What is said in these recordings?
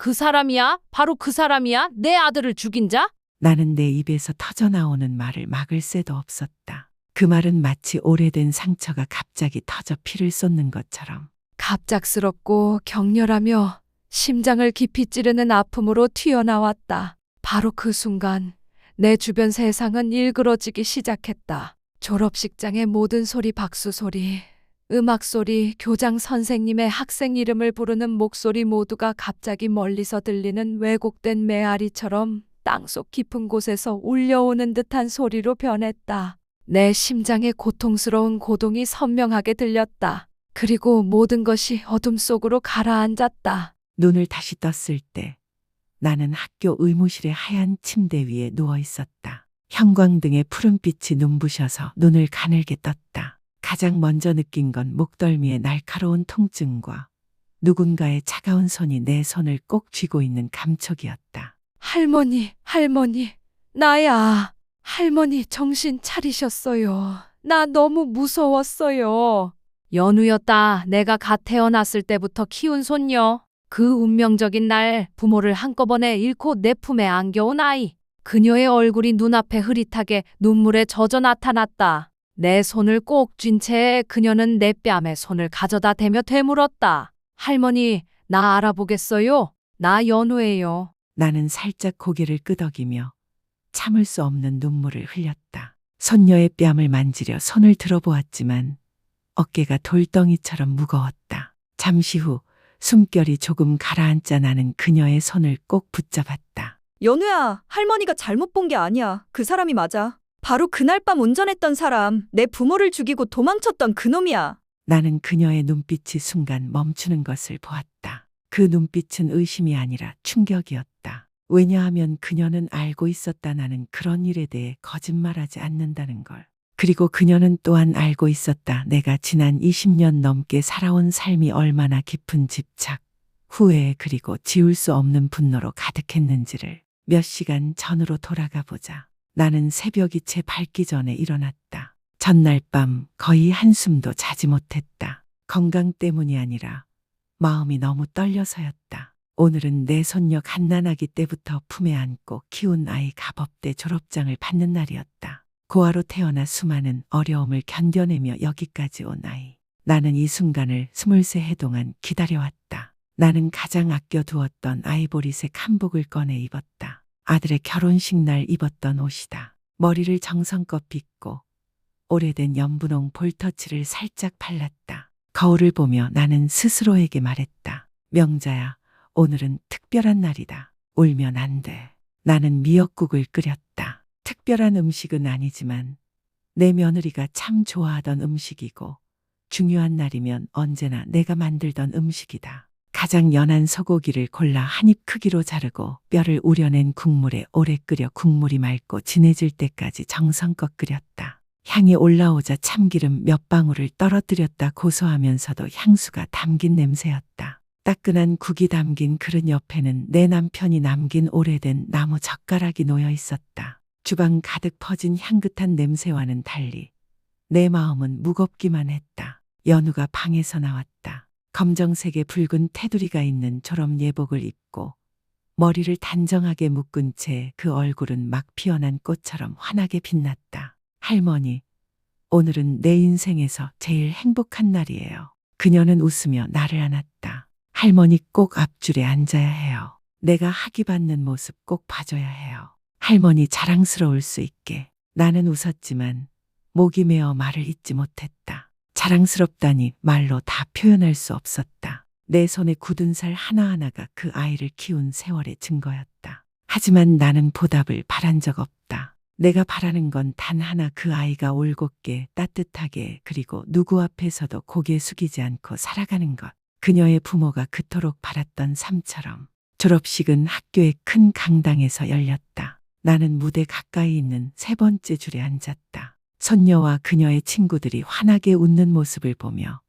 그 사람이야? 바로 그 사람이야? 내 아들을 죽인 자? 나는 내 입에서 터져나오는 말을 막을 새도 없었다. 그 말은 마치 오래된 상처가 갑자기 터져 피를 쏟는 것처럼 갑작스럽고 격렬하며 심장을 깊이 찌르는 아픔으로 튀어나왔다. 바로 그 순간 내 주변 세상은 일그러지기 시작했다. 졸업식장의 모든 소리, 박수 소리, 음악 소리, 교장 선생님의 학생 이름을 부르는 목소리 모두가 갑자기 멀리서 들리는 왜곡된 메아리처럼 땅속 깊은 곳에서 울려오는 듯한 소리로 변했다. 내 심장의 고통스러운 고동이 선명하게 들렸다. 그리고 모든 것이 어둠 속으로 가라앉았다. 눈을 다시 떴을 때 나는 학교 의무실의 하얀 침대 위에 누워 있었다. 형광등의 푸른빛이 눈부셔서 눈을 가늘게 떴다. 가장 먼저 느낀 건 목덜미의 날카로운 통증과 누군가의 차가운 손이 내 손을 꼭 쥐고 있는 감촉이었다. 할머니, 할머니, 나야. 할머니 정신 차리셨어요. 나 너무 무서웠어요. 연우였다. 내가 갓 태어났을 때부터 키운 손녀. 그 운명적인 날 부모를 한꺼번에 잃고 내 품에 안겨온 아이. 그녀의 얼굴이 눈앞에 흐릿하게 눈물에 젖어 나타났다. 내 손을 꼭 쥔 채 그녀는 내 뺨에 손을 가져다 대며 되물었다. 할머니, 나 알아보겠어요? 나 연우예요. 나는 살짝 고개를 끄덕이며 참을 수 없는 눈물을 흘렸다. 손녀의 뺨을 만지려 손을 들어보았지만 어깨가 돌덩이처럼 무거웠다. 잠시 후 숨결이 조금 가라앉자 나는 그녀의 손을 꼭 붙잡았다. 연우야, 할머니가 잘못 본 게 아니야. 그 사람이 맞아. 바로 그날 밤 운전했던 사람, 내 부모를 죽이고 도망쳤던 그놈이야. 나는 그녀의 눈빛이 순간 멈추는 것을 보았다. 그 눈빛은 의심이 아니라 충격이었다. 왜냐하면 그녀는 알고 있었다. 나는 그런 일에 대해 거짓말하지 않는다는 걸. 그리고 그녀는 또한 알고 있었다. 내가 지난 20년 넘게 살아온 삶이 얼마나 깊은 집착, 후회 그리고 지울 수 없는 분노로 가득했는지를. 몇 시간 전으로 돌아가 보자. 나는 새벽이 채 밝기 전에 일어났다. 전날 밤 거의 한숨도 자지 못했다. 건강 때문이 아니라 마음이 너무 떨려서였다. 오늘은 내 손녀 갓난아기 때부터 품에 안고 키운 아이 가법대 졸업장을 받는 날이었다. 고아로 태어나 수많은 어려움을 견뎌내며 여기까지 온 아이. 나는 이 순간을 23해 동안 기다려왔다. 나는 가장 아껴두었던 아이보리색 한복을 꺼내 입었다. 아들의 결혼식 날 입었던 옷이다. 머리를 정성껏 빗고 오래된 연분홍 볼터치를 살짝 발랐다. 거울을 보며 나는 스스로에게 말했다. 명자야, 오늘은 특별한 날이다. 울면 안 돼. 나는 미역국을 끓였다. 특별한 음식은 아니지만 내 며느리가 참 좋아하던 음식이고 중요한 날이면 언제나 내가 만들던 음식이다. 가장 연한 소고기를 골라 한 입 크기로 자르고 뼈를 우려낸 국물에 오래 끓여 국물이 맑고 진해질 때까지 정성껏 끓였다. 향이 올라오자 참기름 몇 방울을 떨어뜨렸다. 고소하면서도 향수가 담긴 냄새였다. 따끈한 국이 담긴 그릇 옆에는 내 남편이 남긴 오래된 나무 젓가락이 놓여 있었다. 주방 가득 퍼진 향긋한 냄새와는 달리 내 마음은 무겁기만 했다. 연우가 방에서 나왔다. 검정색의 붉은 테두리가 있는 졸업 예복을 입고 머리를 단정하게 묶은 채 그 얼굴은 막 피어난 꽃처럼 환하게 빛났다. 할머니, 오늘은 내 인생에서 제일 행복한 날이에요. 그녀는 웃으며 나를 안았다. 할머니 꼭 앞줄에 앉아야 해요. 내가 학위 받는 모습 꼭 봐줘야 해요. 할머니 자랑스러울 수 있게. 나는 웃었지만 목이 메어 말을 잇지 못했다. 자랑스럽다니 말로 다 표현할 수 없었다. 내 손에 굳은 살 하나하나가 그 아이를 키운 세월의 증거였다. 하지만 나는 보답을 바란 적 없다. 내가 바라는 건 단 하나, 그 아이가 올곧게 따뜻하게 그리고 누구 앞에서도 고개 숙이지 않고 살아가는 것. 그녀의 부모가 그토록 바랐던 삶처럼. 졸업식은 학교의 큰 강당에서 열렸다. 나는 무대 가까이 있는 세 번째 줄에 앉았다. 손녀와 그녀의 친구들이 환하게 웃는 모습을 보며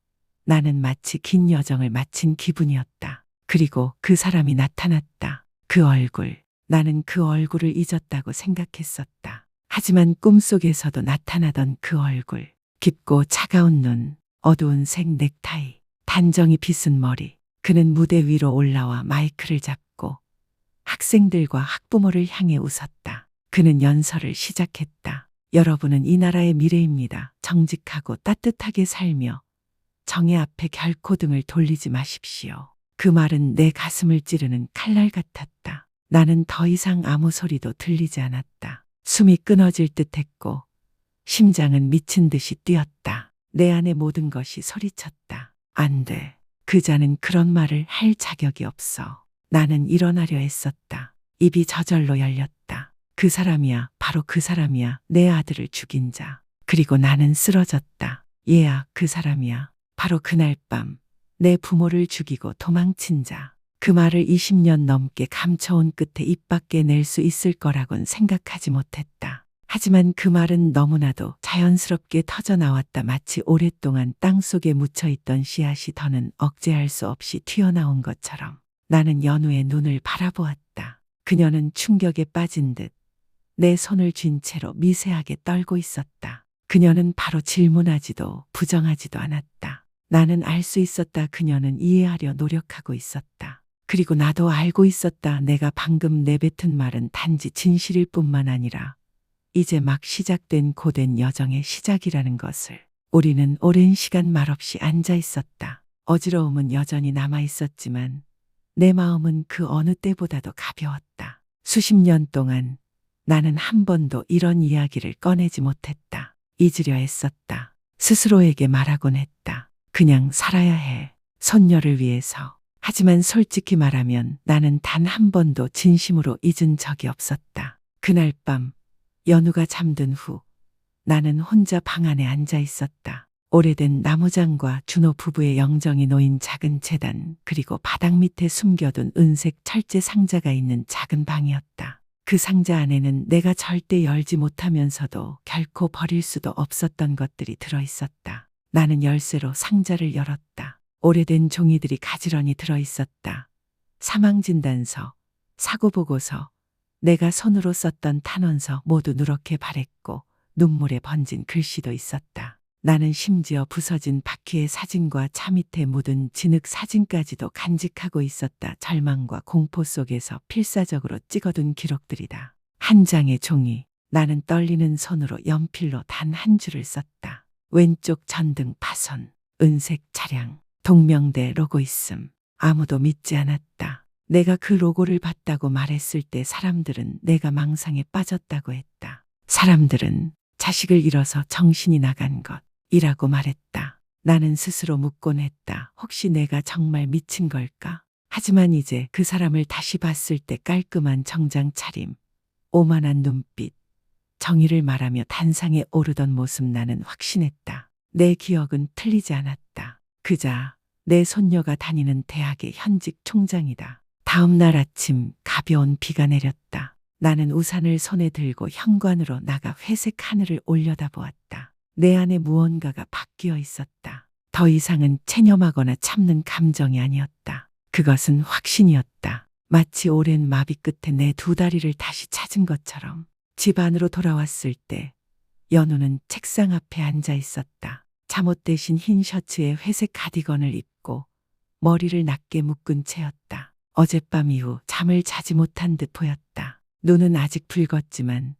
나는 마치 긴 여정을 마친 기분이었다. 그리고 그 사람이 나타났다. 그 얼굴. 나는 그 얼굴을 잊었다고 생각했었다. 하지만 꿈속에서도 나타나던 그 얼굴. 깊고 차가운 눈, 어두운 색 넥타이, 단정히 빗은 머리. 그는 무대 위로 올라와 마이크를 잡고 학생들과 학부모를 향해 웃었다. 그는 연설을 시작했다. 여러분은 이 나라의 미래입니다. 정직하고 따뜻하게 살며 정의 앞에 결코 등을 돌리지 마십시오. 그 말은 내 가슴을 찌르는 칼날 같았다. 나는 더 이상 아무 소리도 들리지 않았다. 숨이 끊어질 듯 했고 심장은 미친 듯이 뛰었다. 내 안의 모든 것이 소리쳤다. 안 돼. 그 자는 그런 말을 할 자격이 없어. 나는 일어나려 했었다. 입이 저절로 열렸다. 그 사람이야. 바로 그 사람이야. 내 아들을 죽인 자. 그리고 나는 쓰러졌다. 얘야, 그 사람이야. 바로 그날 밤 내 부모를 죽이고 도망친 자. 그 말을 20년 넘게 감춰온 끝에 입 밖에 낼 수 있을 거라곤 생각하지 못했다. 하지만 그 말은 너무나도 자연스럽게 터져나왔다. 마치 오랫동안 땅속에 묻혀있던 씨앗이 더는 억제할 수 없이 튀어나온 것처럼. 나는 연우의 눈을 바라보았다. 그녀는 충격에 빠진 듯 내 손을 쥔 채로 미세하게 떨고 있었다. 그녀는 바로 질문하지도 부정하지도 않았다. 나는 알 수 있었다. 그녀는 이해하려 노력하고 있었다. 그리고 나도 알고 있었다. 내가 방금 내뱉은 말은 단지 진실일 뿐만 아니라 이제 막 시작된 고된 여정의 시작이라는 것을. 우리는 오랜 시간 말없이 앉아 있었다. 어지러움은 여전히 남아 있었지만 내 마음은 그 어느 때보다도 가벼웠다. 수십 년 동안 나는 한 번도 이런 이야기를 꺼내지 못했다. 잊으려 했었다. 스스로에게 말하곤 했다. 그냥 살아야 해. 손녀를 위해서. 하지만 솔직히 말하면 나는 단 한 번도 진심으로 잊은 적이 없었다. 그날 밤 연우가 잠든 후 나는 혼자 방 안에 앉아 있었다. 오래된 나무장과 준호 부부의 영정이 놓인 작은 제단, 그리고 바닥 밑에 숨겨둔 은색 철제 상자가 있는 작은 방이었다. 그 상자 안에는 내가 절대 열지 못하면서도 결코 버릴 수도 없었던 것들이 들어있었다. 나는 열쇠로 상자를 열었다. 오래된 종이들이 가지런히 들어있었다. 사망진단서, 사고보고서, 내가 손으로 썼던 탄원서 모두 누렇게 바랬고 눈물에 번진 글씨도 있었다. 나는 심지어 부서진 바퀴의 사진과 차 밑에 묻은 진흙 사진까지도 간직하고 있었다. 절망과 공포 속에서 필사적으로 찍어둔 기록들이다. 한 장의 종이. 나는 떨리는 손으로 연필로 단 한 줄을 썼다. 왼쪽 전등 파손, 은색 차량, 동명대 로고 있음. 아무도 믿지 않았다. 내가 그 로고를 봤다고 말했을 때 사람들은 내가 망상에 빠졌다고 했다. 사람들은 자식을 잃어서 정신이 나간 것이라고 말했다. 나는 스스로 묻곤 했다. 혹시 내가 정말 미친 걸까? 하지만 이제 그 사람을 다시 봤을 때 깔끔한 정장 차림, 오만한 눈빛, 정의를 말하며 단상에 오르던 모습. 나는 확신했다. 내 기억은 틀리지 않았다. 그자 내 손녀가 다니는 대학의 현직 총장이다. 다음 날 아침 가벼운 비가 내렸다. 나는 우산을 손에 들고 현관으로 나가 회색 하늘을 올려다보았다. 내 안에 무언가가 바뀌어 있었다. 더 이상은 체념하거나 참는 감정이 아니었다. 그것은 확신이었다. 마치 오랜 마비 끝에 내 두 다리를 다시 찾은 것처럼. 집 안으로 돌아왔을 때 연우는 책상 앞에 앉아 있었다. 잠옷 대신 흰 셔츠에 회색 가디건을 입고 머리를 낮게 묶은 채였다. 어젯밤 이후 잠을 자지 못한 듯 보였다. 눈은 아직 붉었지만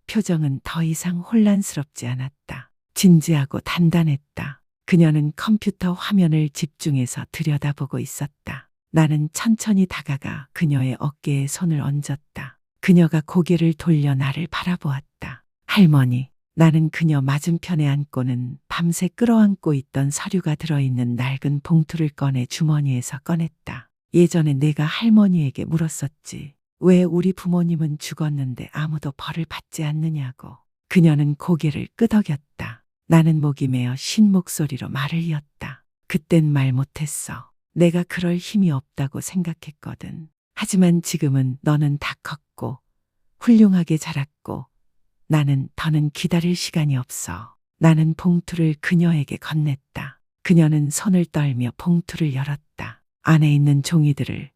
표정은 더 이상 혼란스럽지 않았다. 진지하고 단단했다. 그녀는 컴퓨터 화면을 집중해서 들여다보고 있었다. 나는 천천히 다가가 그녀의 어깨에 손을 얹었다. 그녀가 고개를 돌려 나를 바라보았다. 할머니. 나는 그녀 맞은편에 앉고는 밤새 끌어안고 있던 서류가 들어있는 낡은 봉투를 꺼내 주머니에서 꺼냈다. 예전에 내가 할머니에게 물었었지. 왜 우리 부모님은 죽었는데 아무도 벌을 받지 않느냐고. 그녀는 고개를 끄덕였다. 나는 목이 메어 쉰 목소리로 말을 이었다. 그땐 말 못했어. 내가 그럴 힘이 없다고 생각했거든. 하지만 지금은 너는 다 컸고 훌륭하게 자랐고 나는 더는 기다릴 시간이 없어. 나는 봉투를 그녀에게 건넸다. 그녀는 손을 떨며 봉투를 열었다. 안에 있는 종이들을,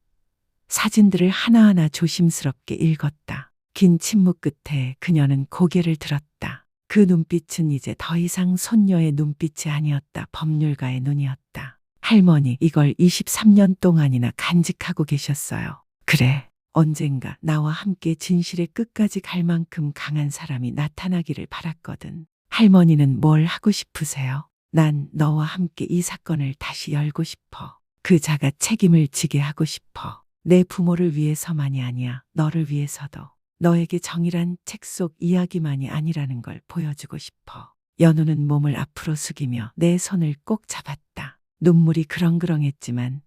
사진들을 하나하나 조심스럽게 읽었다. 긴 침묵 끝에 그녀는 고개를 들었다. 그 눈빛은 이제 더 이상 손녀의 눈빛이 아니었다. 법률가의 눈이었다. 할머니, 이걸 23년 동안이나 간직하고 계셨어요. 그래, 언젠가 나와 함께 진실의 끝까지 갈 만큼 강한 사람이 나타나기를 바랐거든. 할머니는 뭘 하고 싶으세요? 난 너와 함께 이 사건을 다시 열고 싶어. 그 자가 책임을 지게 하고 싶어. 내 부모를 위해서만이 아니야. 너를 위해서도. 너에게 정의란 책 속 이야기만이 아니라는 걸 보여주고 싶어. 연우는 몸을 앞으로 숙이며 내 손을 꼭 잡았다. 눈물이 그렁그렁했지만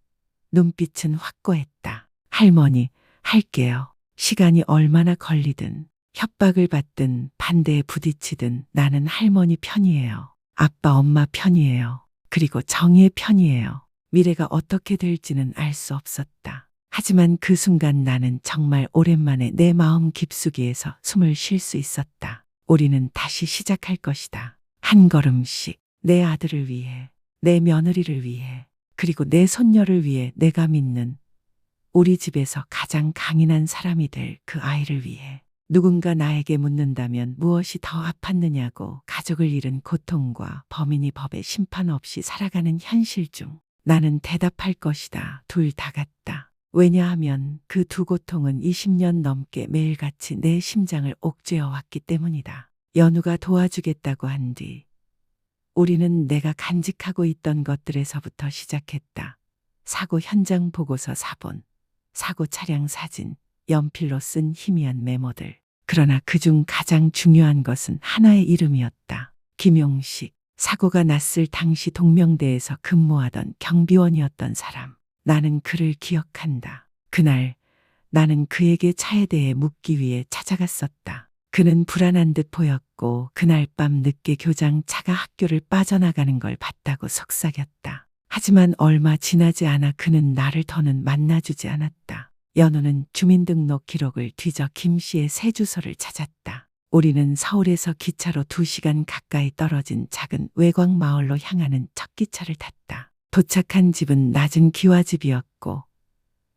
눈빛은 확고했다. 할머니, 할게요. 시간이 얼마나 걸리든 협박을 받든 반대에 부딪히든 나는 할머니 편이에요. 아빠, 엄마 편이에요. 그리고 정의의 편이에요. 미래가 어떻게 될지는 알 수 없었다. 하지만 그 순간 나는 정말 오랜만에 내 마음 깊숙이에서 숨을 쉴 수 있었다. 우리는 다시 시작할 것이다. 한 걸음씩 내 아들을 위해, 내 며느리를 위해, 그리고 내 손녀를 위해 내가 믿는 우리 집에서 가장 강인한 사람이 될 그 아이를 위해. 누군가 나에게 묻는다면 무엇이 더 아팠느냐고 가족을 잃은 고통과 범인이 법의 심판 없이 살아가는 현실 중 나는 대답할 것이다. 둘 다 같다. 왜냐하면 그 두 고통은 20년 넘게 매일같이 내 심장을 옥죄어 왔기 때문이다. 연우가 도와주겠다고 한 뒤 우리는 내가 간직하고 있던 것들에서부터 시작했다. 사고 현장 보고서 사본, 사고 차량 사진, 연필로 쓴 희미한 메모들. 그러나 그중 가장 중요한 것은 하나의 이름이었다. 김용식. 사고가 났을 당시 동명대에서 근무하던 경비원이었던 사람. 나는 그를 기억한다. 그날 나는 그에게 차에 대해 묻기 위해 찾아갔었다. 그는 불안한 듯 보였고 그날 밤 늦게 교장 차가 학교를 빠져나가는 걸 봤다고 속삭였다. 하지만 얼마 지나지 않아 그는 나를 더는 만나주지 않았다. 연우는 주민등록 기록을 뒤져 김 씨의 새 주소를 찾았다. 우리는 서울에서 기차로 2시간 가까이 떨어진 작은 외곽 마을로 향하는 첫 기차를 탔다. 도착한 집은 낮은 기와집이었고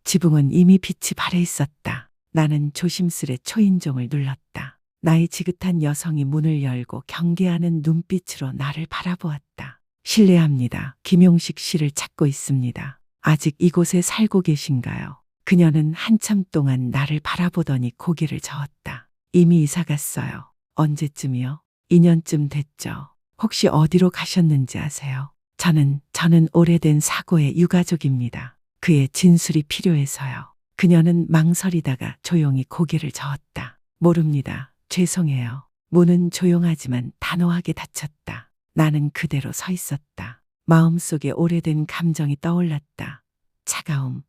지붕은 이미 빛이 발해 있었다. 나는 조심스레 초인종을 눌렀다. 나이 지긋한 여성이 문을 열고 경계하는 눈빛으로 나를 바라보았다. 실례합니다. 김용식 씨를 찾고 있습니다. 아직 이곳에 살고 계신가요? 그녀는 한참 동안 나를 바라보더니 고개를 저었다. 이미 이사 갔어요. 언제쯤이요? 2년쯤 됐죠. 혹시 어디로 가셨는지 아세요? 저는 오래된 사고의 유가족입니다. 그의 진술이 필요해서요. 그녀는 망설이다가 조용히 고개를 저었다. 모릅니다. 죄송해요. 문은 조용하지만 단호하게 닫혔다. 나는 그대로 서 있었다. 마음속에 오래된 감정이 떠올랐다. 차가움,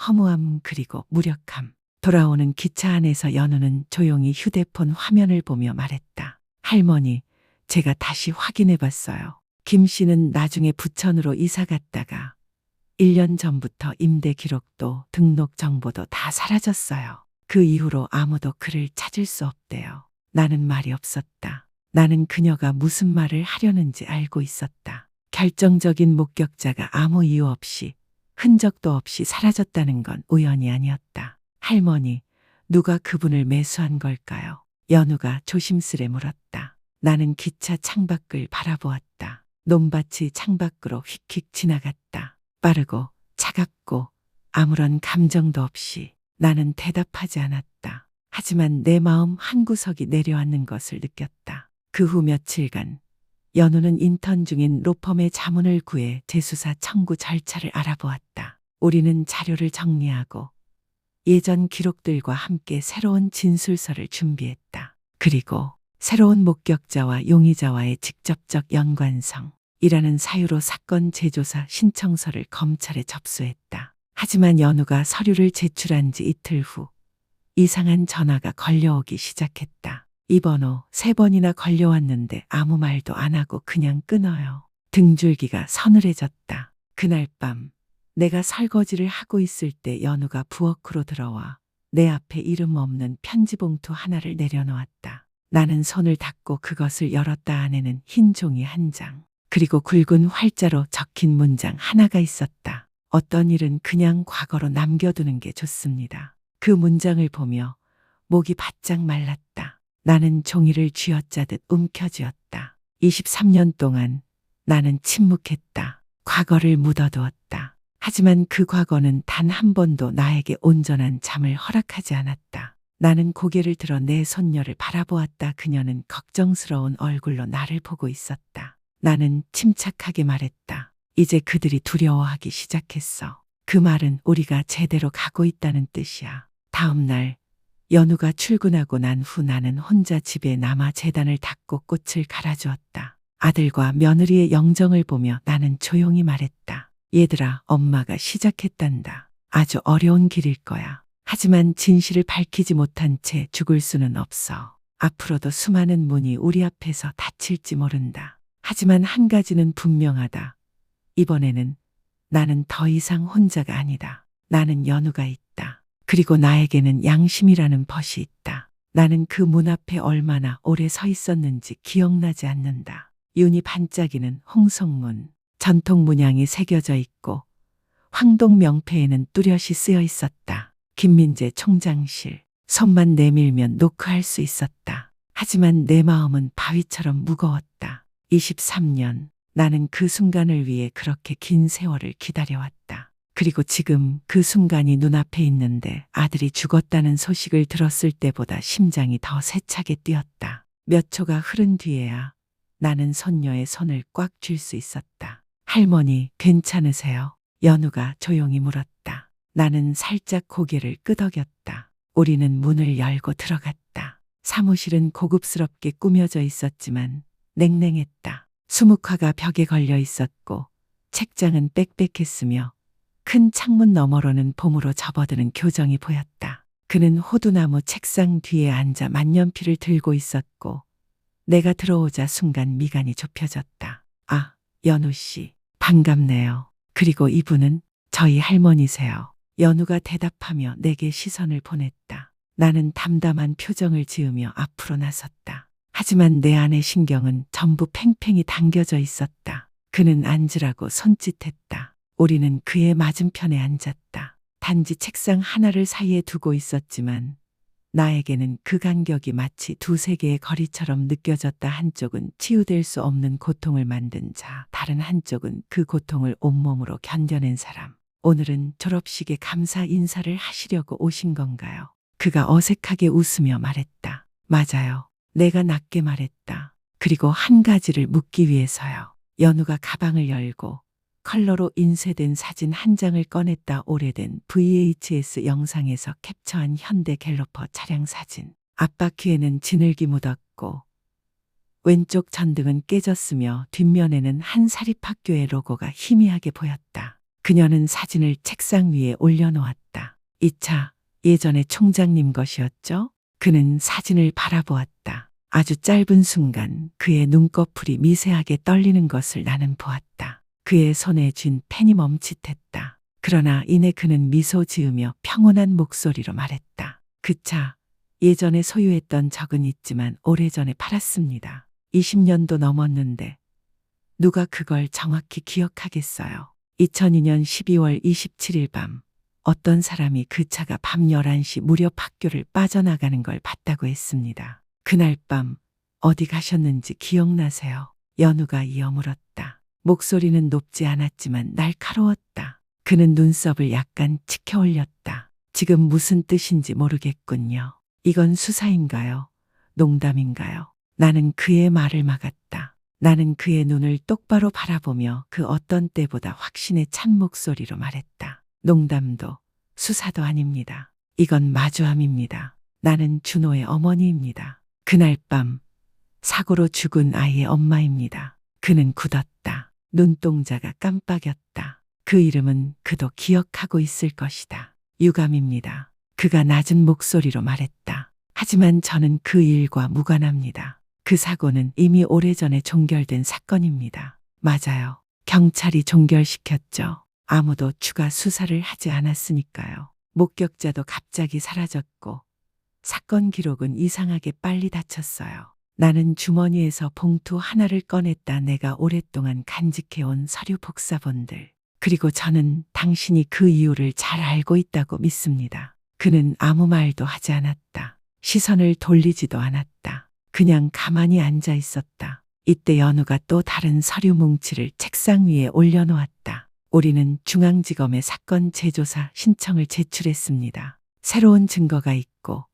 허무함, 그리고 무력함. 돌아오는 기차 안에서 연우는 조용히 휴대폰 화면을 보며 말했다. 할머니, 제가 다시 확인해 봤어요. 김 씨는 나중에 부천으로 이사 갔다가 1년 전부터 임대 기록도 등록 정보도 다 사라졌어요. 그 이후로 아무도 그를 찾을 수 없대요. 나는 말이 없었다. 나는 그녀가 무슨 말을 하려는지 알고 있었다. 결정적인 목격자가 아무 이유 없이 흔적도 없이 사라졌다는 건 우연이 아니었다. 할머니, 누가 그분을 매수한 걸까요? 연우가 조심스레 물었다. 나는 기차 창밖을 바라보았다. 논밭이 창밖으로 휙휙 지나갔다. 빠르고 차갑고 아무런 감정도 없이. 나는 대답하지 않았다. 하지만 내 마음 한구석이 내려앉는 것을 느꼈다. 그 후 며칠간 연우는 인턴 중인 로펌의 자문을 구해 재수사 청구 절차를 알아보았다. 우리는 자료를 정리하고 예전 기록들과 함께 새로운 진술서를 준비했다. 그리고 새로운 목격자와 용의자와의 직접적 연관성이라는 사유로 사건 재조사 신청서를 검찰에 접수했다. 하지만 연우가 서류를 제출한 지 이틀 후 이상한 전화가 걸려오기 시작했다. 이 번호 3번이나 걸려왔는데 아무 말도 안 하고 그냥 끊어요. 등줄기가 서늘해졌다. 그날 밤 내가 설거지를 하고 있을 때 연우가 부엌으로 들어와 내 앞에 이름 없는 편지 봉투 하나를 내려놓았다. 나는 손을 닫고 그것을 열었다. 안에는 흰 종이 한 장, 그리고 굵은 활자로 적힌 문장 하나가 있었다. 어떤 일은 그냥 과거로 남겨두는 게 좋습니다. 그 문장을 보며 목이 바짝 말랐다. 나는 종이를 쥐어짜듯 움켜쥐었다. 23년 동안 나는 침묵했다. 과거를 묻어두었다. 하지만 그 과거는 단 한 번도 나에게 온전한 잠을 허락하지 않았다. 나는 고개를 들어 내 손녀를 바라보았다. 그녀는 걱정스러운 얼굴로 나를 보고 있었다. 나는 침착하게 말했다. 이제 그들이 두려워하기 시작했어. 그 말은 우리가 제대로 가고 있다는 뜻이야. 다음 날 연우가 출근하고 난 후 나는 혼자 집에 남아 제단을 닦고 꽃을 갈아주었다. 아들과 며느리의 영정을 보며 나는 조용히 말했다. 얘들아, 엄마가 시작했단다. 아주 어려운 길일 거야. 하지만 진실을 밝히지 못한 채 죽을 수는 없어. 앞으로도 수많은 문이 우리 앞에서 닫힐지 모른다. 하지만 한 가지는 분명하다. 이번에는 나는 더 이상 혼자가 아니다. 나는 연우가 있다. 그리고 나에게는 양심이라는 벗이 있다. 나는 그 문 앞에 얼마나 오래 서 있었는지 기억나지 않는다. 윤이 반짝이는 홍성문, 전통 문양이 새겨져 있고 황동 명패에는 뚜렷이 쓰여 있었다. 김민재 총장실. 손만 내밀면 노크할 수 있었다. 하지만 내 마음은 바위처럼 무거웠다. 23년. 나는 그 순간을 위해 그렇게 긴 세월을 기다려왔다. 그리고 지금 그 순간이 눈앞에 있는데 아들이 죽었다는 소식을 들었을 때보다 심장이 더 세차게 뛰었다. 몇 초가 흐른 뒤에야 나는 손녀의 손을 꽉 쥘 수 있었다. 할머니, 괜찮으세요? 연우가 조용히 물었다. 나는 살짝 고개를 끄덕였다. 우리는 문을 열고 들어갔다. 사무실은 고급스럽게 꾸며져 있었지만 냉랭했다. 수묵화가 벽에 걸려 있었고 책장은 빽빽했으며 큰 창문 너머로는 봄으로 접어드는 교정이 보였다. 그는 호두나무 책상 뒤에 앉아 만년필을 들고 있었고 내가 들어오자 순간 미간이 좁혀졌다. 아, 연우 씨, 반갑네요. 그리고 이분은 저희 할머니세요. 연우가 대답하며 내게 시선을 보냈다. 나는 담담한 표정을 지으며 앞으로 나섰다. 하지만 내 안의 신경은 전부 팽팽히 당겨져 있었다. 그는 앉으라고 손짓했다. 우리는 그의 맞은편에 앉았다. 단지 책상 하나를 사이에 두고 있었지만 나에게는 그 간격이 마치 두세 개의 거리처럼 느껴졌다. 한쪽은 치유될 수 없는 고통을 만든 자, 다른 한쪽은 그 고통을 온몸으로 견뎌낸 사람. 오늘은 졸업식에 감사 인사를 하시려고 오신 건가요? 그가 어색하게 웃으며 말했다. 맞아요. 내가 낮게 말했다. 그리고 한 가지를 묻기 위해서요. 연우가 가방을 열고 컬러로 인쇄된 사진 한 장을 꺼냈다. 오래된 VHS 영상에서 캡처한 현대 갤로퍼 차량 사진. 앞바퀴에는 진흙이 묻었고 왼쪽 전등은 깨졌으며 뒷면에는 한 사립학교의 로고가 희미하게 보였다. 그녀는 사진을 책상 위에 올려놓았다. 이 차 예전에 총장님 것이었죠? 그는 사진을 바라보았다. 아주 짧은 순간 그의 눈꺼풀이 미세하게 떨리는 것을 나는 보았다. 그의 손에 쥔 펜이 멈칫했다. 그러나 이내 그는 미소 지으며 평온한 목소리로 말했다. 그 차 예전에 소유했던 적은 있지만 오래전에 팔았습니다. 20년도 넘었는데 누가 그걸 정확히 기억하겠어요. 2002년 12월 27일 밤 어떤 사람이 그 차가 밤 11시 무렵 학교를 빠져나가는 걸 봤다고 했습니다. 그날 밤 어디 가셨는지 기억나세요? 연우가 이어 물었다. 목소리는 높지 않았지만 날카로웠다. 그는 눈썹을 약간 치켜 올렸다. 지금 무슨 뜻인지 모르겠군요. 이건 수사인가요? 농담인가요? 나는 그의 말을 막았다. 나는 그의 눈을 똑바로 바라보며 그 어떤 때보다 확신에 찬 목소리로 말했다. 농담도 수사도 아닙니다. 이건 마주함입니다. 나는 준호의 어머니입니다. 그날 밤 사고로 죽은 아이의 엄마입니다. 그는 굳었다. 눈동자가 깜빡였다. 그 이름은 그도 기억하고 있을 것이다. 유감입니다. 그가 낮은 목소리로 말했다. 하지만 저는 그 일과 무관합니다. 그 사고는 이미 오래전에 종결된 사건입니다. 맞아요. 경찰이 종결시켰죠. 아무도 추가 수사를 하지 않았으니까요. 목격자도 갑자기 사라졌고 사건 기록은 이상하게 빨리 닫혔어요. 나는 주머니에서 봉투 하나를 꺼냈다. 내가 오랫동안 간직해온 서류 복사본들. 그리고 저는 당신이 그 이유를 잘 알고 있다고 믿습니다. 그는 아무 말도 하지 않았다. 시선을 돌리지도 않았다. 그냥 가만히 앉아 있었다. 이때 연우가 또 다른 서류 뭉치를 책상 위에 올려놓았다. 우리는 중앙지검에 사건 재조사 신청을 제출했습니다. 새로운 증거가 있고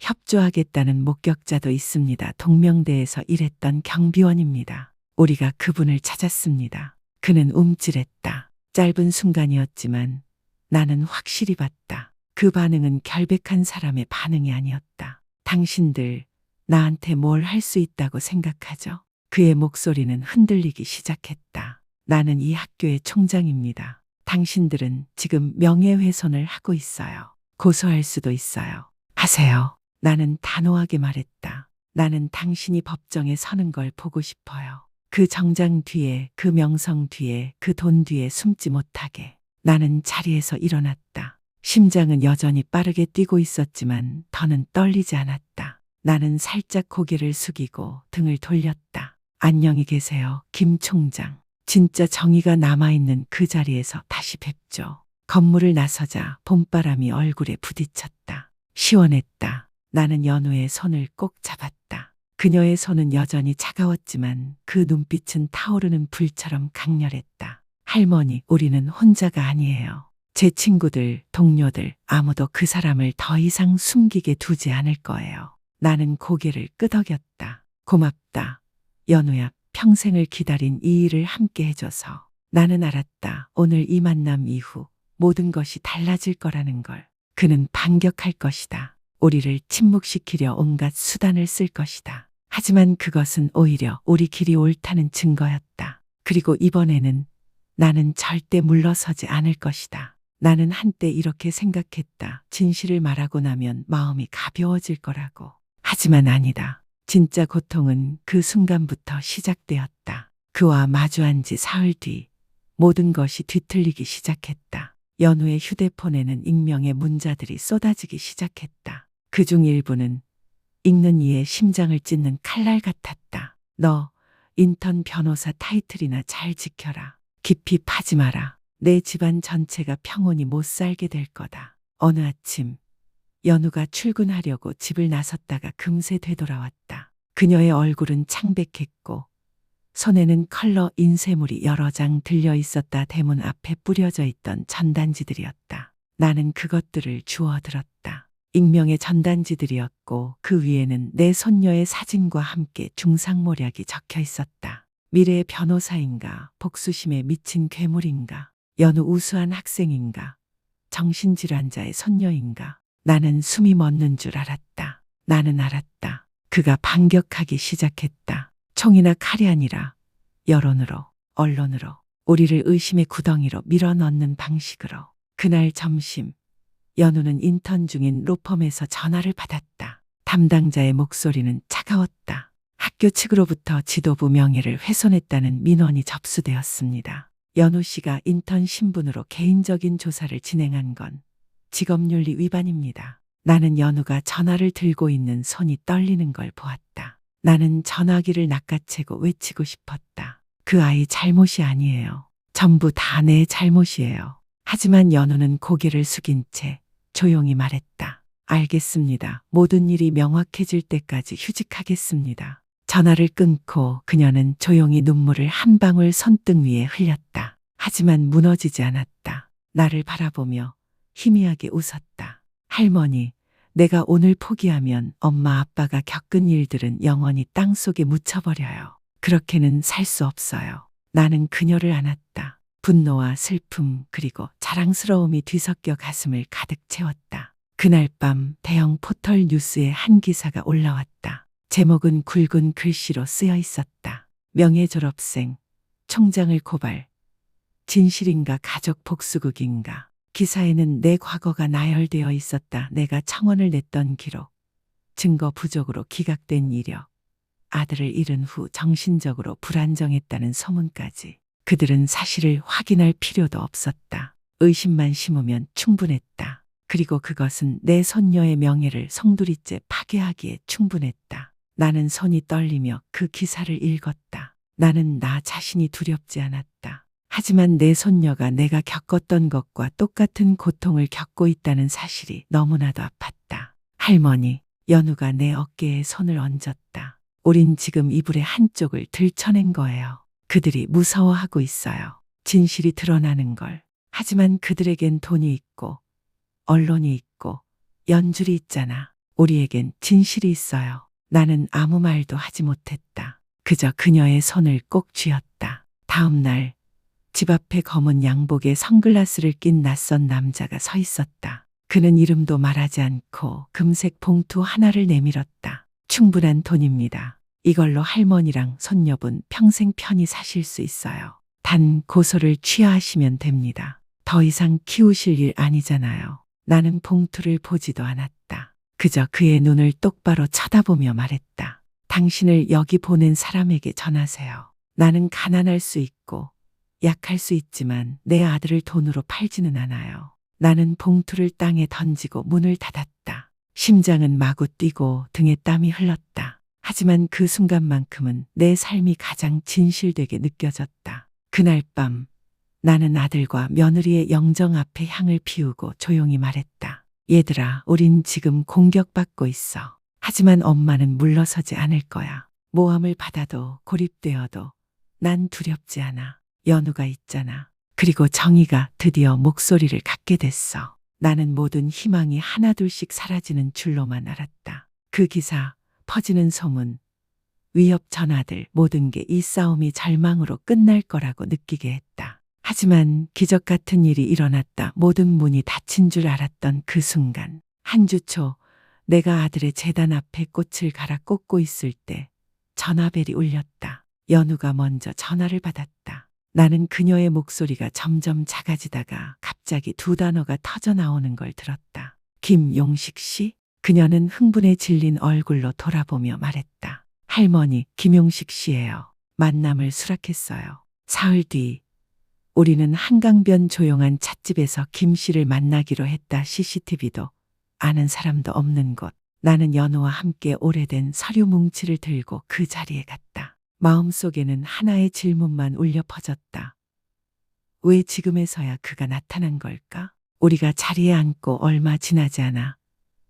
협조하겠다는 목격자도 있습니다. 동명대에서 일했던 경비원입니다. 우리가 그분을 찾았습니다. 그는 움찔했다. 짧은 순간이었지만 나는 확실히 봤다. 그 반응은 결백한 사람의 반응이 아니었다. 당신들 나한테 뭘 할 수 있다고 생각하죠? 그의 목소리는 흔들리기 시작했다. 나는 이 학교의 총장입니다. 당신들은 지금 명예훼손을 하고 있어요. 고소할 수도 있어요. 하세요. 나는 단호하게 말했다. 나는 당신이 법정에 서는 걸 보고 싶어요. 그 정장 뒤에, 그 명성 뒤에, 그 돈 뒤에 숨지 못하게. 나는 자리에서 일어났다. 심장은 여전히 빠르게 뛰고 있었지만 더는 떨리지 않았다. 나는 살짝 고개를 숙이고 등을 돌렸다. 안녕히 계세요, 김 총장. 진짜 정의가 남아있는 그 자리에서 다시 뵙죠. 건물을 나서자 봄바람이 얼굴에 부딪혔다. 시원했다. 나는 연우의 손을 꼭 잡았다. 그녀의 손은 여전히 차가웠지만 그 눈빛은 타오르는 불처럼 강렬했다. 할머니, 우리는 혼자가 아니에요. 제 친구들, 동료들, 아무도 그 사람을 더 이상 숨기게 두지 않을 거예요. 나는 고개를 끄덕였다. 고맙다. 연우야, 평생을 기다린 이 일을 함께 해줘서. 나는 알았다. 오늘 이 만남 이후 모든 것이 달라질 거라는 걸. 그는 반격할 것이다. 우리를 침묵시키려 온갖 수단을 쓸 것이다. 하지만 그것은 오히려 우리 길이 옳다는 증거였다. 그리고 이번에는 나는 절대 물러서지 않을 것이다. 나는 한때 이렇게 생각했다. 진실을 말하고 나면 마음이 가벼워질 거라고. 하지만 아니다. 진짜 고통은 그 순간부터 시작되었다. 그와 마주한 지 사흘 뒤 모든 것이 뒤틀리기 시작했다. 연우의 휴대폰에는 익명의 문자들이 쏟아지기 시작했다. 그중 일부는 읽는 이의 심장을 찢는 칼날 같았다. 너 인턴 변호사 타이틀이나 잘 지켜라. 깊이 파지 마라. 내 집안 전체가 평온히 못 살게 될 거다. 어느 아침 연우가 출근하려고 집을 나섰다가 금세 되돌아왔다. 그녀의 얼굴은 창백했고 손에는 컬러 인쇄물이 여러 장 들려 있었다. 대문 앞에 뿌려져 있던 전단지들이었다. 나는 그것들을 주워들었다. 익명의 전단지들이었고 그 위에는 내 손녀의 사진과 함께 중상모략이 적혀 있었다. 미래의 변호사인가, 복수심에 미친 괴물인가, 연우 우수한 학생인가, 정신질환자의 손녀인가. 나는 숨이 멎는 줄 알았다. 나는 알았다. 그가 반격하기 시작했다. 총이나 칼이 아니라 여론으로, 언론으로, 우리를 의심의 구덩이로 밀어넣는 방식으로. 그날 점심, 연우는 인턴 중인 로펌에서 전화를 받았다. 담당자의 목소리는 차가웠다. 학교 측으로부터 지도부 명예를 훼손했다는 민원이 접수되었습니다. 연우 씨가 인턴 신분으로 개인적인 조사를 진행한 건 직업윤리 위반입니다. 나는 연우가 전화를 들고 있는 손이 떨리는 걸 보았다. 나는 전화기를 낚아채고 외치고 싶었다. 그 아이 잘못이 아니에요. 전부 다 내 잘못이에요. 하지만 연우는 고개를 숙인 채 조용히 말했다. 알겠습니다. 모든 일이 명확해질 때까지 휴직하겠습니다. 전화를 끊고 그녀는 조용히 눈물을 한 방울 손등 위에 흘렸다. 하지만 무너지지 않았다. 나를 바라보며 희미하게 웃었다. 할머니, 내가 오늘 포기하면 엄마 아빠가 겪은 일들은 영원히 땅속에 묻혀버려요. 그렇게는 살 수 없어요. 나는 그녀를 안았다. 분노와 슬픔 그리고 자랑스러움이 뒤섞여 가슴을 가득 채웠다. 그날 밤 대형 포털 뉴스에 한 기사가 올라왔다. 제목은 굵은 글씨로 쓰여 있었다. 명예 졸업생, 총장을 고발, 진실인가 가족 복수극인가. 기사에는 내 과거가 나열되어 있었다. 내가 청원을 냈던 기록, 증거 부족으로 기각된 이력, 아들을 잃은 후 정신적으로 불안정했다는 소문까지. 그들은 사실을 확인할 필요도 없었다. 의심만 심으면 충분했다. 그리고 그것은 내 손녀의 명예를 송두리째 파괴하기에 충분했다. 나는 손이 떨리며 그 기사를 읽었다. 나는 나 자신이 두렵지 않았다. 하지만 내 손녀가 내가 겪었던 것과 똑같은 고통을 겪고 있다는 사실이 너무나도 아팠다. 할머니, 연우가 내 어깨에 손을 얹었다. 우린 지금 이불의 한쪽을 들춰낸 거예요. 그들이 무서워하고 있어요. 진실이 드러나는 걸. 하지만 그들에겐 돈이 있고 언론이 있고 연줄이 있잖아. 우리에겐 진실이 있어요. 나는 아무 말도 하지 못했다. 그저 그녀의 손을 꼭 쥐었다. 다음 날 집 앞에 검은 양복에 선글라스를 낀 낯선 남자가 서 있었다. 그는 이름도 말하지 않고 금색 봉투 하나를 내밀었다. 충분한 돈입니다. 이걸로 할머니랑 손녀분 평생 편히 사실 수 있어요. 단 고소를 취하하시면 됩니다. 더 이상 키우실 일 아니잖아요. 나는 봉투를 보지도 않았다. 그저 그의 눈을 똑바로 쳐다보며 말했다. 당신을 여기 보낸 사람에게 전하세요. 나는 가난할 수 있고 약할 수 있지만 내 아들을 돈으로 팔지는 않아요. 나는 봉투를 땅에 던지고 문을 닫았다. 심장은 마구 뛰고 등에 땀이 흘렀다. 하지만 그 순간만큼은 내 삶이 가장 진실되게 느껴졌다. 그날 밤 나는 아들과 며느리의 영정 앞에 향을 피우고 조용히 말했다. 얘들아, 우린 지금 공격받고 있어. 하지만 엄마는 물러서지 않을 거야. 모함을 받아도 고립되어도 난 두렵지 않아. 연우가 있잖아. 그리고 정의가 드디어 목소리를 갖게 됐어. 나는 모든 희망이 하나둘씩 사라지는 줄로만 알았다. 그 기사, 퍼지는 소문, 위협 전화들 모든 게 이 싸움이 절망으로 끝날 거라고 느끼게 했다. 하지만 기적 같은 일이 일어났다. 모든 문이 닫힌 줄 알았던 그 순간. 한 주 초 내가 아들의 재단 앞에 꽃을 갈아 꽂고 있을 때 전화벨이 울렸다. 연우가 먼저 전화를 받았다. 나는 그녀의 목소리가 점점 작아지다가 갑자기 두 단어가 터져 나오는 걸 들었다. 김용식 씨? 그녀는 흥분에 질린 얼굴로 돌아보며 말했다. 할머니, 김용식 씨예요. 만남을 수락했어요. 사흘 뒤 우리는 한강변 조용한 찻집에서 김 씨를 만나기로 했다. CCTV도 아는 사람도 없는 곳. 나는 연우와 함께 오래된 서류 뭉치를 들고 그 자리에 갔다. 마음속에는 하나의 질문만 울려 퍼졌다. 왜 지금에서야 그가 나타난 걸까? 우리가 자리에 앉고 얼마 지나지 않아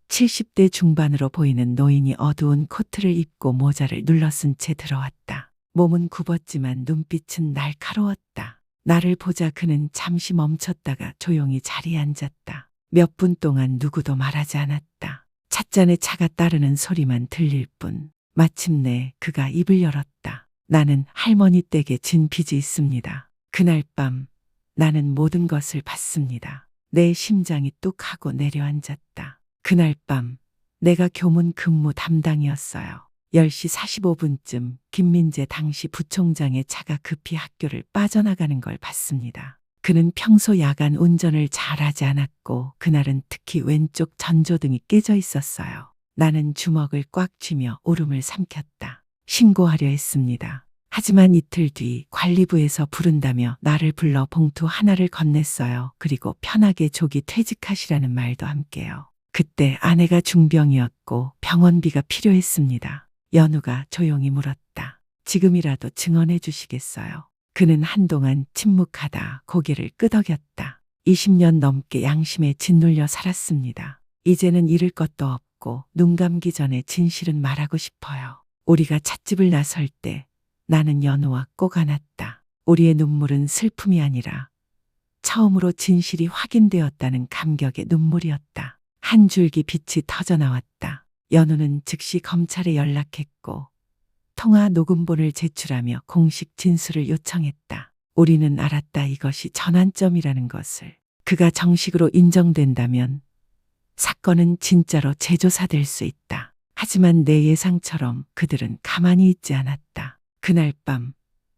70대 중반으로 보이는 노인이 어두운 코트를 입고 모자를 눌러쓴 채 들어왔다. 몸은 굽었지만 눈빛은 날카로웠다. 나를 보자 그는 잠시 멈췄다가 조용히 자리에 앉았다. 몇 분 동안 누구도 말하지 않았다. 찻잔에 차가 따르는 소리만 들릴 뿐. 마침내 그가 입을 열었다. 나는 할머니 댁에 진 빚이 있습니다. 그날 밤 나는 모든 것을 봤습니다. 내 심장이 뚝 하고 내려앉았다. 그날 밤 내가 교문 근무 담당이었어요. 10시 45분쯤 김민재 당시 부총장의 차가 급히 학교를 빠져나가는 걸 봤습니다. 그는 평소 야간 운전을 잘하지 않았고 그날은 특히 왼쪽 전조등이 깨져 있었어요. 나는 주먹을 꽉 쥐며 울음을 삼켰다. 신고하려 했습니다. 하지만 이틀 뒤 관리부에서 부른다며 나를 불러 봉투 하나를 건넸어요. 그리고 편하게 조기 퇴직하시라는 말도 함께요. 그때 아내가 중병이었고 병원비가 필요했습니다. 연우가 조용히 물었다. 지금이라도 증언해 주시겠어요? 그는 한동안 침묵하다 고개를 끄덕였다. 20년 넘게 양심에 짓눌려 살았습니다. 이제는 잃을 것도 없고 눈 감기 전에 진실은 말하고 싶어요. 우리가 찻집을 나설 때 나는 연우와 꼭 안았다. 우리의 눈물은 슬픔이 아니라 처음으로 진실이 확인되었다는 감격의 눈물이었다. 한 줄기 빛이 터져 나왔다. 연우는 즉시 검찰에 연락했고 통화 녹음본을 제출하며 공식 진술을 요청했다. 우리는 알았다. 이것이 전환점이라는 것을. 그가 정식으로 인정된다면 사건은 진짜로 재조사될 수 있다. 하지만 내 예상처럼 그들은 가만히 있지 않았다. 그날 밤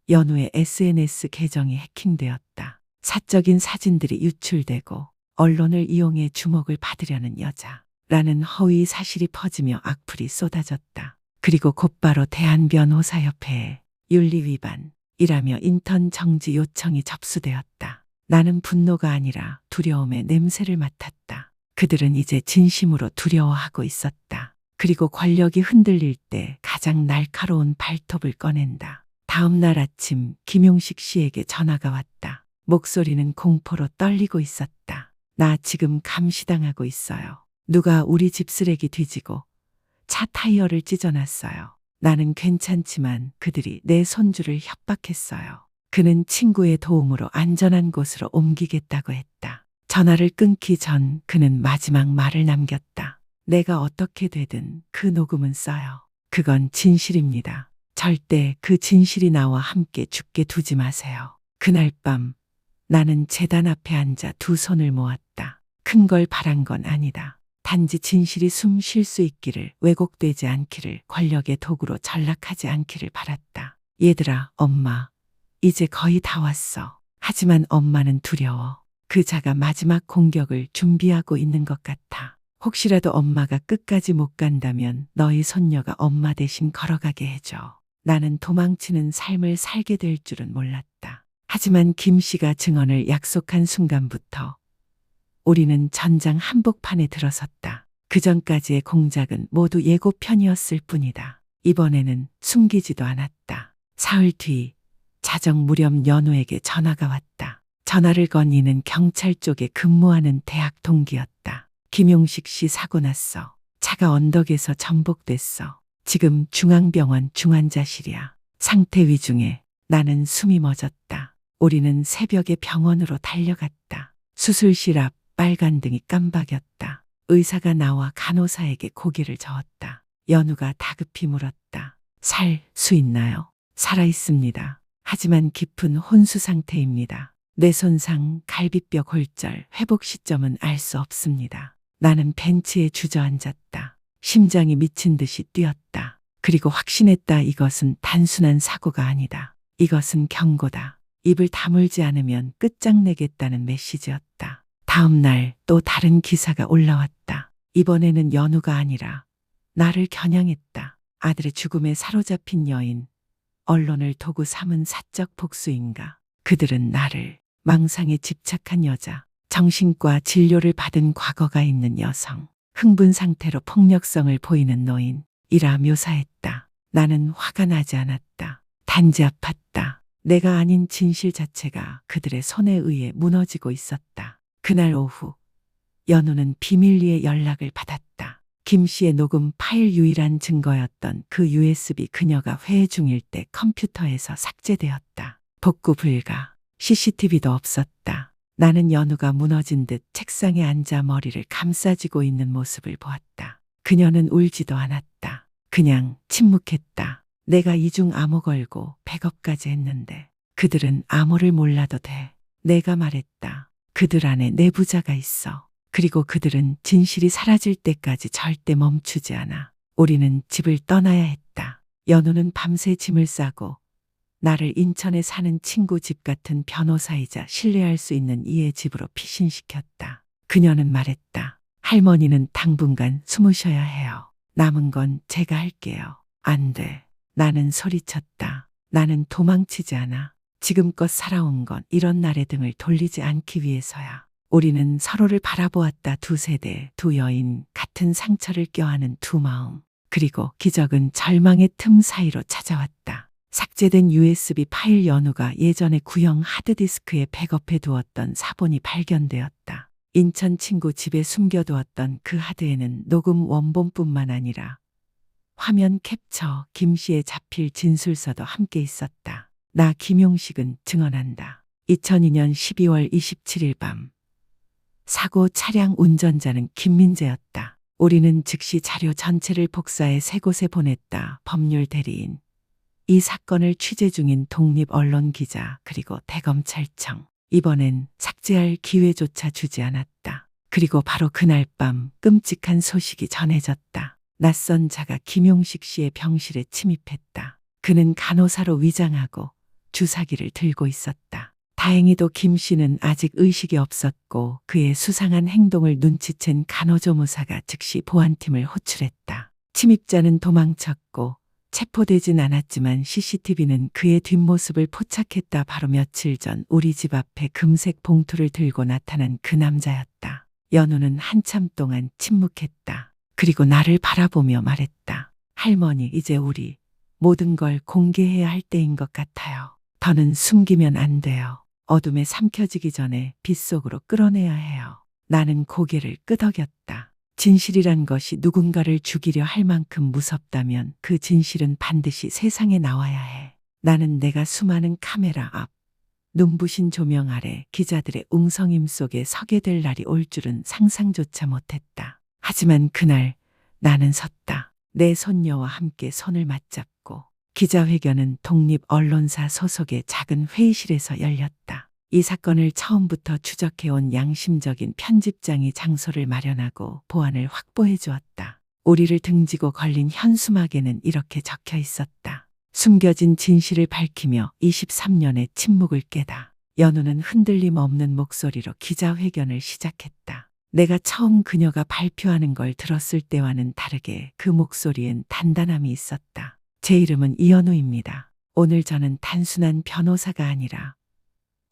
연우의 SNS 계정이 해킹되었다. 사적인 사진들이 유출되고 언론을 이용해 주목을 받으려는 여자라는 허위 사실이 퍼지며 악플이 쏟아졌다. 그리고 곧바로 대한변호사협회에 윤리위반이라며 인턴 정지 요청이 접수되었다. 나는 분노가 아니라 두려움의 냄새를 맡았다. 그들은 이제 진심으로 두려워하고 있었다. 그리고 권력이 흔들릴 때 가장 날카로운 발톱을 꺼낸다. 다음 날 아침 김용식 씨에게 전화가 왔다. 목소리는 공포로 떨리고 있었다. 나 지금 감시당하고 있어요. 누가 우리 집 쓰레기 뒤지고 차 타이어를 찢어놨어요. 나는 괜찮지만 그들이 내 손주를 협박했어요. 그는 친구의 도움으로 안전한 곳으로 옮기겠다고 했다. 전화를 끊기 전 그는 마지막 말을 남겼다. 내가 어떻게 되든 그 녹음은 써요. 그건 진실입니다. 절대 그 진실이 나와 함께 죽게 두지 마세요. 그날 밤 나는 제단 앞에 앉아 두 손을 모았다. 큰 걸 바란 건 아니다. 단지 진실이 숨 쉴 수 있기를, 왜곡되지 않기를, 권력의 도구로 전락하지 않기를 바랐다. 얘들아, 엄마, 이제 거의 다 왔어. 하지만 엄마는 두려워. 그 자가 마지막 공격을 준비하고 있는 것 같아. 혹시라도 엄마가 끝까지 못 간다면 너희 손녀가 엄마 대신 걸어가게 해줘. 나는 도망치는 삶을 살게 될 줄은 몰랐다. 하지만 김 씨가 증언을 약속한 순간부터 우리는 전장 한복판에 들어섰다. 그 전까지의 공작은 모두 예고편이었을 뿐이다. 이번에는 숨기지도 않았다. 사흘 뒤 자정 무렵 연우에게 전화가 왔다. 전화를 건 이는 경찰 쪽에 근무하는 대학 동기였다. 김용식 씨 사고 났어. 차가 언덕에서 전복됐어. 지금 중앙병원 중환자실이야. 상태 위중해. 나는 숨이 멎었다. 우리는 새벽에 병원으로 달려갔다. 수술실 앞 빨간 등이 깜박였다. 의사가 나와 간호사에게 고개를 저었다. 연우가 다급히 물었다. 살 수 있나요? 살아 있습니다. 하지만 깊은 혼수 상태입니다. 뇌 손상, 갈비뼈 골절, 회복 시점은 알 수 없습니다. 나는 벤치에 주저앉았다. 심장이 미친 듯이 뛰었다. 그리고 확신했다. 이것은 단순한 사고가 아니다. 이것은 경고다. 입을 다물지 않으면 끝장내겠다는 메시지였다. 다음 날 또 다른 기사가 올라왔다. 이번에는 연우가 아니라 나를 겨냥했다. 아들의 죽음에 사로잡힌 여인, 언론을 도구 삼은 사적 복수인가. 그들은 나를, 망상에 집착한 여자, 정신과 진료를 받은 과거가 있는 여성, 흥분 상태로 폭력성을 보이는 노인이라 묘사했다. 나는 화가 나지 않았다. 단지 아팠다. 내가 아닌 진실 자체가 그들의 손에 의해 무너지고 있었다. 그날 오후 연우는 비밀리에 연락을 받았다. 김 씨의 녹음 파일 유일한 증거였던 그 USB 그녀가 회의 중일 때 컴퓨터에서 삭제되었다. 복구 불가. CCTV도 없었다. 나는 연우가 무너진 듯 책상에 앉아 머리를 감싸쥐고 있는 모습을 보았다. 그녀는 울지도 않았다. 그냥 침묵했다. 내가 이중 암호 걸고 백업까지 했는데 그들은 암호를 몰라도 돼. 내가 말했다. 그들 안에 내부자가 있어. 그리고 그들은 진실이 사라질 때까지 절대 멈추지 않아. 우리는 집을 떠나야 했다. 연우는 밤새 짐을 싸고 나를 인천에 사는 친구 집 같은 변호사이자 신뢰할 수 있는 이의 집으로 피신시켰다. 그녀는 말했다. 할머니는 당분간 숨으셔야 해요. 남은 건 제가 할게요. 안 돼. 나는 소리쳤다. 나는 도망치지 않아. 지금껏 살아온 건 이런 날의 등을 돌리지 않기 위해서야. 우리는 서로를 바라보았다. 두 세대, 두 여인, 같은 상처를 껴안은 두 마음. 그리고 기적은 절망의 틈 사이로 찾아왔다. 삭제된 USB 파일. 연우가 예전에 구형 하드디스크에 백업해 두었던 사본이 발견되었다. 인천 친구 집에 숨겨두었던 그 하드에는 녹음 원본뿐만 아니라 화면 캡처, 김 씨의 자필 진술서도 함께 있었다. 나 김용식은 증언한다. 2002년 12월 27일 밤 사고 차량 운전자는 김민재였다. 우리는 즉시 자료 전체를 복사해 세 곳에 보냈다. 법률 대리인, 이 사건을 취재 중인 독립언론기자, 그리고 대검찰청. 이번엔 삭제할 기회조차 주지 않았다. 그리고 바로 그날 밤 끔찍한 소식이 전해졌다. 낯선 자가 김용식 씨의 병실에 침입했다. 그는 간호사로 위장하고 주사기를 들고 있었다. 다행히도 김 씨는 아직 의식이 없었고 그의 수상한 행동을 눈치챈 간호조무사가 즉시 보안팀을 호출했다. 침입자는 도망쳤고 체포되진 않았지만 CCTV는 그의 뒷모습을 포착했다. 바로 며칠 전 우리 집 앞에 금색 봉투를 들고 나타난 그 남자였다. 연우는 한참 동안 침묵했다. 그리고 나를 바라보며 말했다. 할머니, 이제 우리 모든 걸 공개해야 할 때인 것 같아요. 더는 숨기면 안 돼요. 어둠에 삼켜지기 전에 빛 속으로 끌어내야 해요. 나는 고개를 끄덕였다. 진실이란 것이 누군가를 죽이려 할 만큼 무섭다면 그 진실은 반드시 세상에 나와야 해. 나는 내가 수많은 카메라 앞, 눈부신 조명 아래 기자들의 웅성임 속에 서게 될 날이 올 줄은 상상조차 못했다. 하지만 그날 나는 섰다. 내 손녀와 함께 손을 맞잡고 기자회견은 독립언론사 소속의 작은 회의실에서 열렸다. 이 사건을 처음부터 추적해온 양심적인 편집장이 장소를 마련하고 보안을 확보해 주었다. 우리를 등지고 걸린 현수막에는 이렇게 적혀 있었다. 숨겨진 진실을 밝히며 23년의 침묵을 깨다. 연우는 흔들림 없는 목소리로 기자회견을 시작했다. 내가 처음 그녀가 발표하는 걸 들었을 때와는 다르게 그 목소리엔 단단함이 있었다. 제 이름은 이연우입니다. 오늘 저는 단순한 변호사가 아니라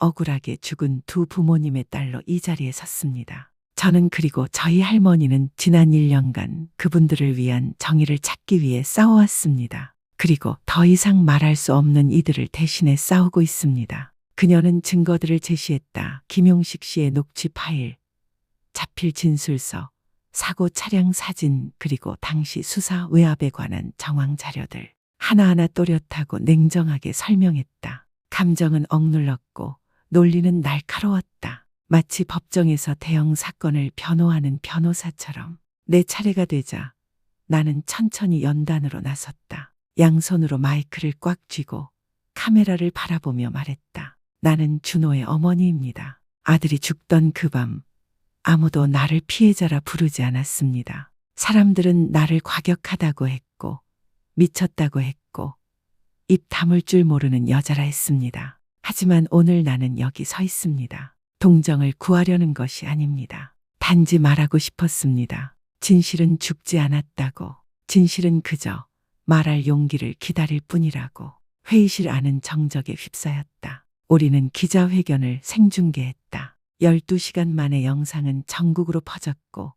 억울하게 죽은 두 부모님의 딸로 이 자리에 섰습니다. 저는 그리고 저희 할머니는 지난 1년간 그분들을 위한 정의를 찾기 위해 싸워왔습니다. 그리고 더 이상 말할 수 없는 이들을 대신해 싸우고 있습니다. 그녀는 증거들을 제시했다. 김용식 씨의 녹취 파일, 자필 진술서, 사고 차량 사진, 그리고 당시 수사 외압에 관한 정황 자료들. 하나하나 또렷하고 냉정하게 설명했다. 감정은 억눌렀고 논리는 날카로웠다. 마치 법정에서 대형 사건을 변호하는 변호사처럼. 내 차례가 되자 나는 천천히 연단으로 나섰다. 양손으로 마이크를 꽉 쥐고 카메라를 바라보며 말했다. 나는 준호의 어머니입니다. 아들이 죽던 그 밤 아무도 나를 피해자라 부르지 않았습니다. 사람들은 나를 과격하다고 했고 미쳤다고 했고 입 다물 줄 모르는 여자라 했습니다. 하지만 오늘 나는 여기 서 있습니다. 동정을 구하려는 것이 아닙니다. 단지 말하고 싶었습니다. 진실은 죽지 않았다고. 진실은 그저 말할 용기를 기다릴 뿐이라고. 회의실 안은 정적에 휩싸였다. 우리는 기자회견을 생중계했다. 12시간 만에 영상은 전국으로 퍼졌고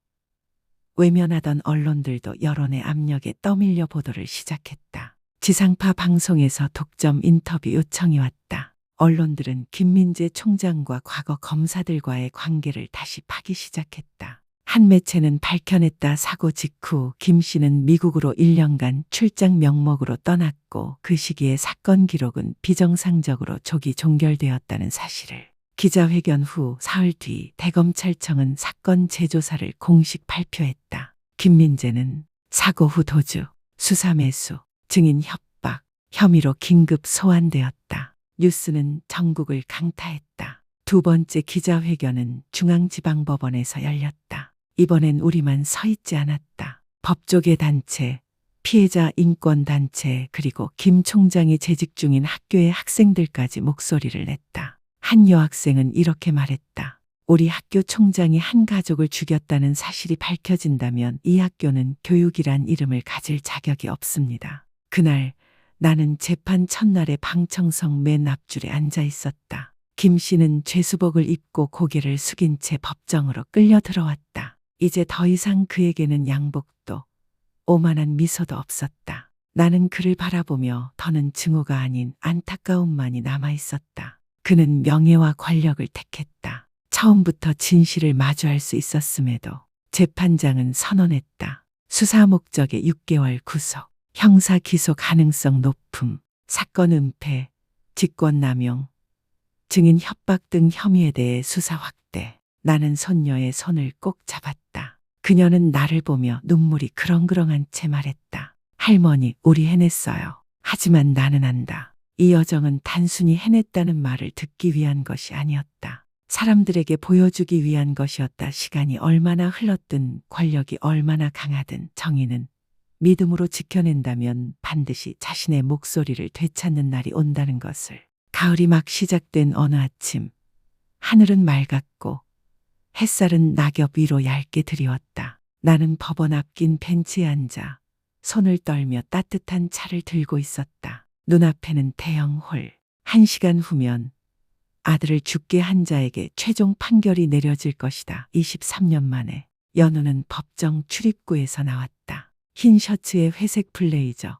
외면하던 언론들도 여론의 압력에 떠밀려 보도를 시작했다. 지상파 방송에서 독점 인터뷰 요청이 왔다. 언론들은 김민재 총장과 과거 검사들과의 관계를 다시 파기 시작했다. 한 매체는 밝혀냈다. 사고 직후 김 씨는 미국으로 1년간 출장 명목으로 떠났고 그 시기에 사건 기록은 비정상적으로 조기 종결되었다는 사실을. 기자회견 후 사흘 뒤 대검찰청은 사건 재조사를 공식 발표했다. 김민재는 사고 후 도주, 수사 매수, 증인 협박 혐의로 긴급 소환되었다. 뉴스는 전국을 강타했다. 두 번째 기자회견은 중앙지방법원에서 열렸다. 이번엔 우리만 서 있지 않았다. 법조계 단체, 피해자 인권단체 그리고 김 총장이 재직 중인 학교의 학생들까지 목소리를 냈다. 한 여학생은 이렇게 말했다. 우리 학교 총장이 한 가족을 죽였다는 사실이 밝혀진다면 이 학교는 교육이란 이름을 가질 자격이 없습니다. 그날 나는 재판 첫날의 방청석 맨 앞줄에 앉아 있었다. 김 씨는 죄수복을 입고 고개를 숙인 채 법정으로 끌려 들어왔다. 이제 더 이상 그에게는 양복도 오만한 미소도 없었다. 나는 그를 바라보며 더는 증오가 아닌 안타까움만이 남아 있었다. 그는 명예와 권력을 택했다. 처음부터 진실을 마주할 수 있었음에도 재판장은 선언했다. 수사 목적의 6개월 구속, 형사 기소 가능성 높음, 사건 은폐, 직권남용, 증인 협박 등 혐의에 대해 수사 확대. 나는 손녀의 손을 꼭 잡았다. 그녀는 나를 보며 눈물이 그렁그렁한 채 말했다. 할머니, 우리 해냈어요. 하지만 나는 안다. 이 여정은 단순히 해냈다는 말을 듣기 위한 것이 아니었다. 사람들에게 보여주기 위한 것이었다. 시간이 얼마나 흘렀든 권력이 얼마나 강하든 정의는 믿음으로 지켜낸다면 반드시 자신의 목소리를 되찾는 날이 온다는 것을. 가을이 막 시작된 어느 아침, 하늘은 맑았고 햇살은 낙엽 위로 얇게 드리웠다. 나는 법원 앞 긴 벤치에 앉아 손을 떨며 따뜻한 차를 들고 있었다. 눈앞에는 대형 홀. 1시간 후면 아들을 죽게 한 자에게 최종 판결이 내려질 것이다. 23년 만에 연우는 법정 출입구에서 나왔다. 흰 셔츠에 회색 블레이저.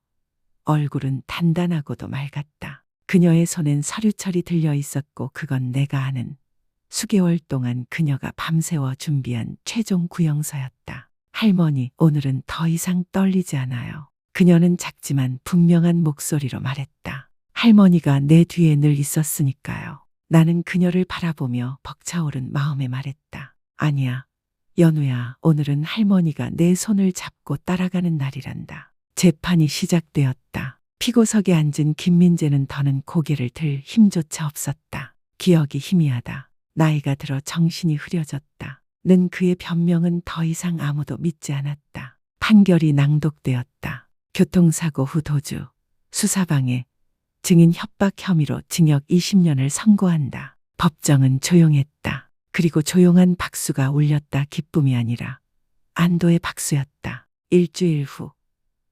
얼굴은 단단하고도 맑았다. 그녀의 손엔 서류철이 들려 있었고 그건 내가 아는 수개월 동안 그녀가 밤새워 준비한 최종 구형서였다. 할머니, 오늘은 더 이상 떨리지 않아요. 그녀는 작지만 분명한 목소리로 말했다. 할머니가 내 뒤에 늘 있었으니까요. 나는 그녀를 바라보며 벅차오른 마음에 말했다. 아니야. 연우야, 오늘은 할머니가 내 손을 잡고 따라가는 날이란다. 재판이 시작되었다. 피고석에 앉은 김민재는 더는 고개를 들 힘조차 없었다. 기억이 희미하다. 나이가 들어 정신이 흐려졌다. 는 그의 변명은 더 이상 아무도 믿지 않았다. 판결이 낭독되었다. 교통사고 후 도주, 수사방해, 증인 협박 혐의로 징역 20년을 선고한다. 법정은 조용했다. 그리고 조용한 박수가 울렸다. 기쁨이 아니라 안도의 박수였다. 일주일 후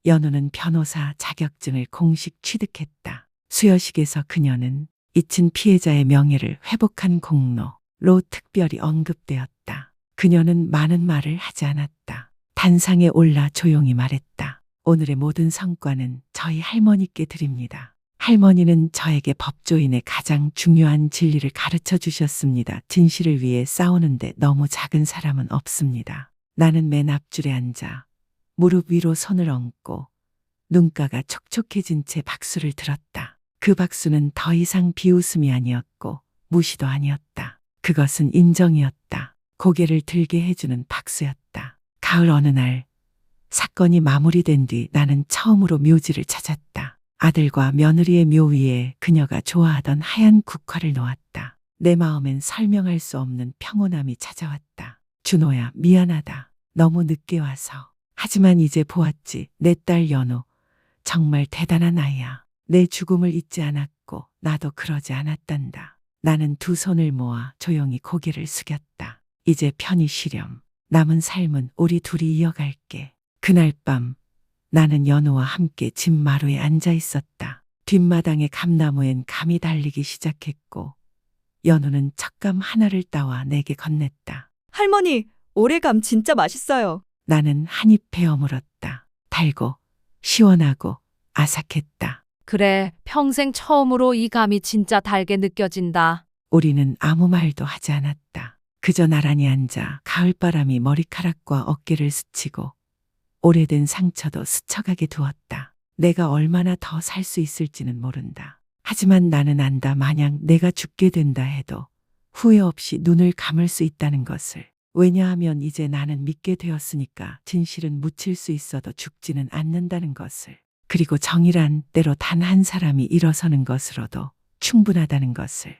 연우는 변호사 자격증을 공식 취득했다. 수여식에서 그녀는 잊힌 피해자의 명예를 회복한 공로로 특별히 언급되었다. 그녀는 많은 말을 하지 않았다. 단상에 올라 조용히 말했다. 오늘의 모든 성과는 저희 할머니께 드립니다. 할머니는 저에게 법조인의 가장 중요한 진리를 가르쳐 주셨습니다. 진실을 위해 싸우는데 너무 작은 사람은 없습니다. 나는 맨 앞줄에 앉아 무릎 위로 손을 얹고 눈가가 촉촉해진 채 박수를 들었다. 그 박수는 더 이상 비웃음이 아니었고 무시도 아니었다. 그것은 인정이었다. 고개를 들게 해주는 박수였다. 가을 어느 날 사건이 마무리된 뒤 나는 처음으로 묘지를 찾았다. 아들과 며느리의 묘 위에 그녀가 좋아하던 하얀 국화를 놓았다. 내 마음엔 설명할 수 없는 평온함이 찾아왔다. 준호야, 미안하다. 너무 늦게 와서. 하지만 이제 보았지. 내 딸 연우. 정말 대단한 아이야. 내 죽음을 잊지 않았고 나도 그러지 않았단다. 나는 두 손을 모아 조용히 고개를 숙였다. 이제 편히 쉬렴. 남은 삶은 우리 둘이 이어갈게. 그날 밤 나는 연우와 함께 집 마루에 앉아 있었다. 뒷마당의 감나무엔 감이 달리기 시작했고 연우는 척감 하나를 따와 내게 건넸다. 할머니, 올해감 진짜 맛있어요. 나는 한 입 베어 물었다. 달고 시원하고 아삭했다. 그래, 평생 처음으로 이 감이 진짜 달게 느껴진다. 우리는 아무 말도 하지 않았다. 그저 나란히 앉아 가을바람이 머리카락과 어깨를 스치고 오래된 상처도 스쳐가게 두었다. 내가 얼마나 더 살 수 있을지는 모른다. 하지만 나는 안다. 만약 내가 죽게 된다 해도 후회 없이 눈을 감을 수 있다는 것을. 왜냐하면 이제 나는 믿게 되었으니까 진실은 묻힐 수 있어도 죽지는 않는다는 것을. 그리고 정의란 때로 단 한 사람이 일어서는 것으로도 충분하다는 것을.